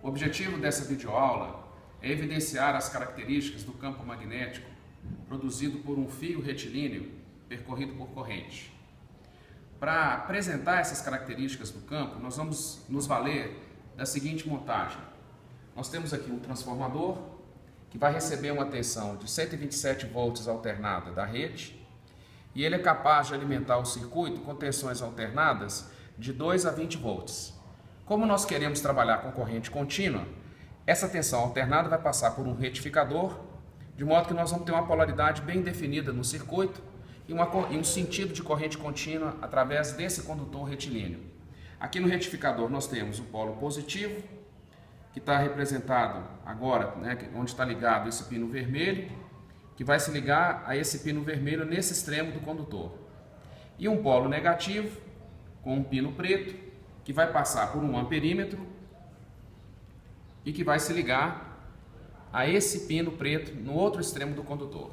O objetivo dessa videoaula é evidenciar as características do campo magnético produzido por um fio retilíneo percorrido por corrente. Para apresentar essas características do campo, nós vamos nos valer da seguinte montagem. Nós temos aqui um transformador que vai receber uma tensão de 127 volts alternada da rede e ele é capaz de alimentar o circuito com tensões alternadas de 2 a 20 volts. Como nós queremos trabalhar com corrente contínua, essa tensão alternada vai passar por um retificador, de modo que nós vamos ter uma polaridade bem definida no circuito e um sentido de corrente contínua através desse condutor retilíneo. Aqui no retificador nós temos o polo positivo, que está representado agora, onde está ligado esse pino vermelho, que vai se ligar a esse pino vermelho nesse extremo do condutor. E um polo negativo, com um pino preto, que vai passar por um amperímetro e que vai se ligar a esse pino preto no outro extremo do condutor.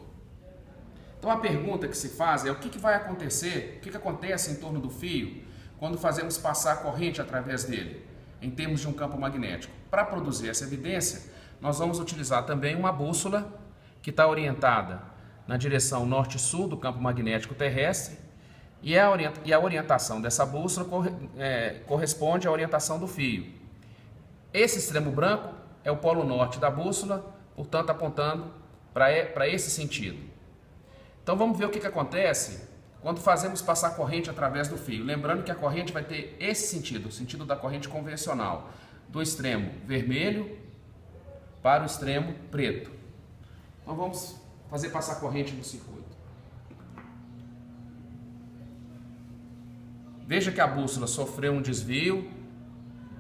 Então a pergunta que se faz é o que vai acontecer, o que acontece em torno do fio quando fazemos passar a corrente através dele, em termos de um campo magnético. Para produzir essa evidência, nós vamos utilizar também uma bússola que está orientada na direção norte-sul do campo magnético terrestre e a orientação dessa bússola corresponde à orientação do fio. Esse extremo branco é o polo norte da bússola, portanto apontando para esse sentido. Então vamos ver o que acontece quando fazemos passar corrente através do fio. Lembrando que a corrente vai ter esse sentido, o sentido da corrente convencional, do extremo vermelho para o extremo preto. Então vamos fazer passar corrente no circuito. Veja que a bússola sofreu um desvio,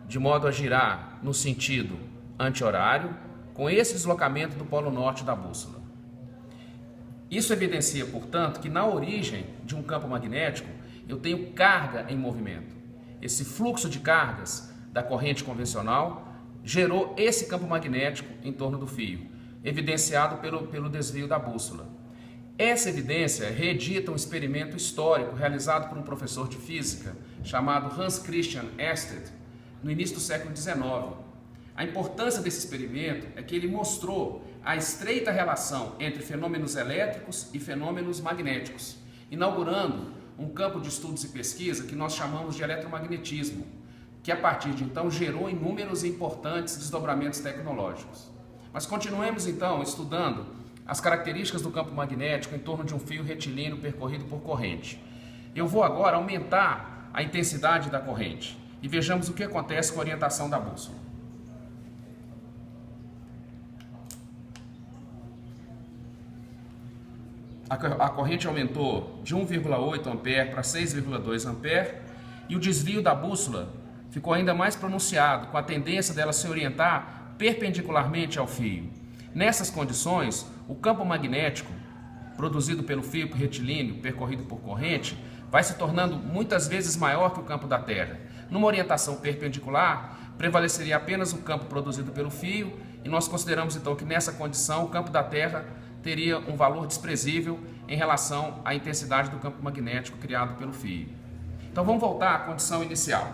de modo a girar no sentido anti-horário, com esse deslocamento do polo norte da bússola. Isso evidencia, portanto, que na origem de um campo magnético eu tenho carga em movimento. Esse fluxo de cargas da corrente convencional gerou esse campo magnético em torno do fio, evidenciado pelo desvio da bússola. Essa evidência reedita um experimento histórico realizado por um professor de física chamado Hans Christian Ørsted no início do século XIX. A importância desse experimento é que ele mostrou a estreita relação entre fenômenos elétricos e fenômenos magnéticos, inaugurando um campo de estudos e pesquisa que nós chamamos de eletromagnetismo, que a partir de então gerou inúmeros e importantes desdobramentos tecnológicos. Mas continuemos então estudando as características do campo magnético em torno de um fio retilíneo percorrido por corrente. Eu vou agora aumentar a intensidade da corrente e vejamos o que acontece com a orientação da bússola. A corrente aumentou de 1,8 ampere para 6,2 ampere e o desvio da bússola ficou ainda mais pronunciado, com a tendência dela se orientar perpendicularmente ao fio. Nessas condições, o campo magnético produzido pelo fio retilíneo percorrido por corrente vai se tornando muitas vezes maior que o campo da Terra. Numa orientação perpendicular, prevaleceria apenas o campo produzido pelo fio e nós consideramos então que nessa condição o campo da Terra teria um valor desprezível em relação à intensidade do campo magnético criado pelo fio. Então vamos voltar à condição inicial,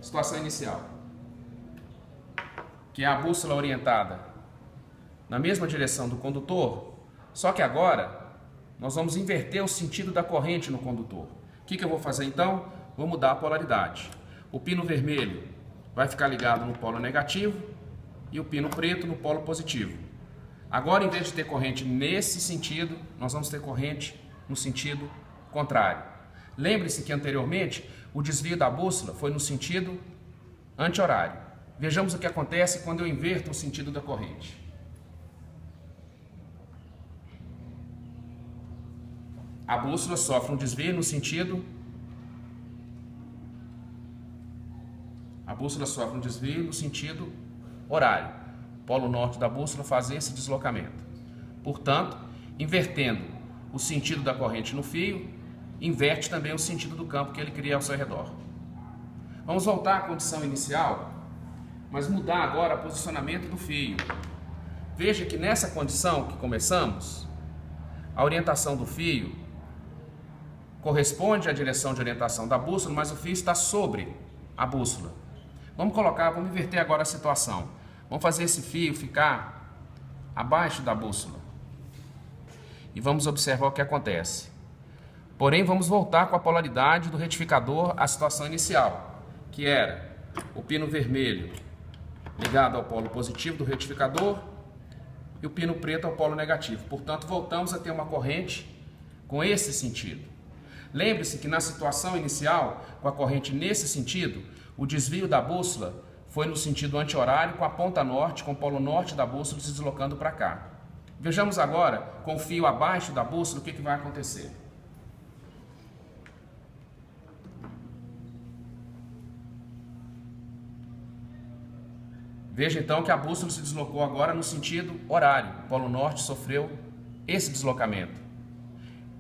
situação inicial, que é a bússola orientada na mesma direção do condutor, só que agora nós vamos inverter o sentido da corrente no condutor. O que eu vou fazer então? Vou mudar a polaridade. O pino vermelho vai ficar ligado no polo negativo e o pino preto no polo positivo. Agora, em vez de ter corrente nesse sentido, nós vamos ter corrente no sentido contrário. Lembre-se que anteriormente o desvio da bússola foi no sentido anti-horário. Vejamos o que acontece quando eu inverto o sentido da corrente. A bússola sofre um desvio no sentido horário. O polo norte da bússola faz esse deslocamento. Portanto, invertendo o sentido da corrente no fio, inverte também o sentido do campo que ele cria ao seu redor. Vamos voltar à condição inicial, mas mudar agora o posicionamento do fio. Veja que nessa condição que começamos, a orientação do fio corresponde à direção de orientação da bússola, mas o fio está sobre a bússola. Vamos inverter agora a situação. Vamos fazer esse fio ficar abaixo da bússola. E vamos observar o que acontece. Porém, vamos voltar com a polaridade do retificador à situação inicial, que era o pino vermelho ligado ao polo positivo do retificador e o pino preto ao polo negativo. Portanto, voltamos a ter uma corrente com esse sentido. Lembre-se que na situação inicial, com a corrente nesse sentido, o desvio da bússola foi no sentido anti-horário, com a ponta norte, com o polo norte da bússola se deslocando para cá. Vejamos agora, com o fio abaixo da bússola, o que vai acontecer. Veja então que a bússola se deslocou agora no sentido horário. O polo norte sofreu esse deslocamento.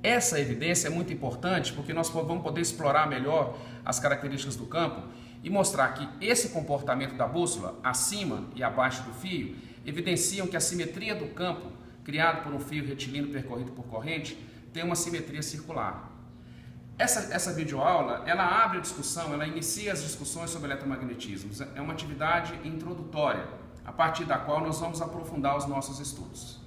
Essa evidência é muito importante porque nós vamos poder explorar melhor as características do campo e mostrar que esse comportamento da bússola, acima e abaixo do fio, evidenciam que a simetria do campo, criado por um fio retilíneo percorrido por corrente, tem uma simetria circular. Essa videoaula, ela abre a discussão, ela inicia as discussões sobre eletromagnetismo. É uma atividade introdutória, a partir da qual nós vamos aprofundar os nossos estudos.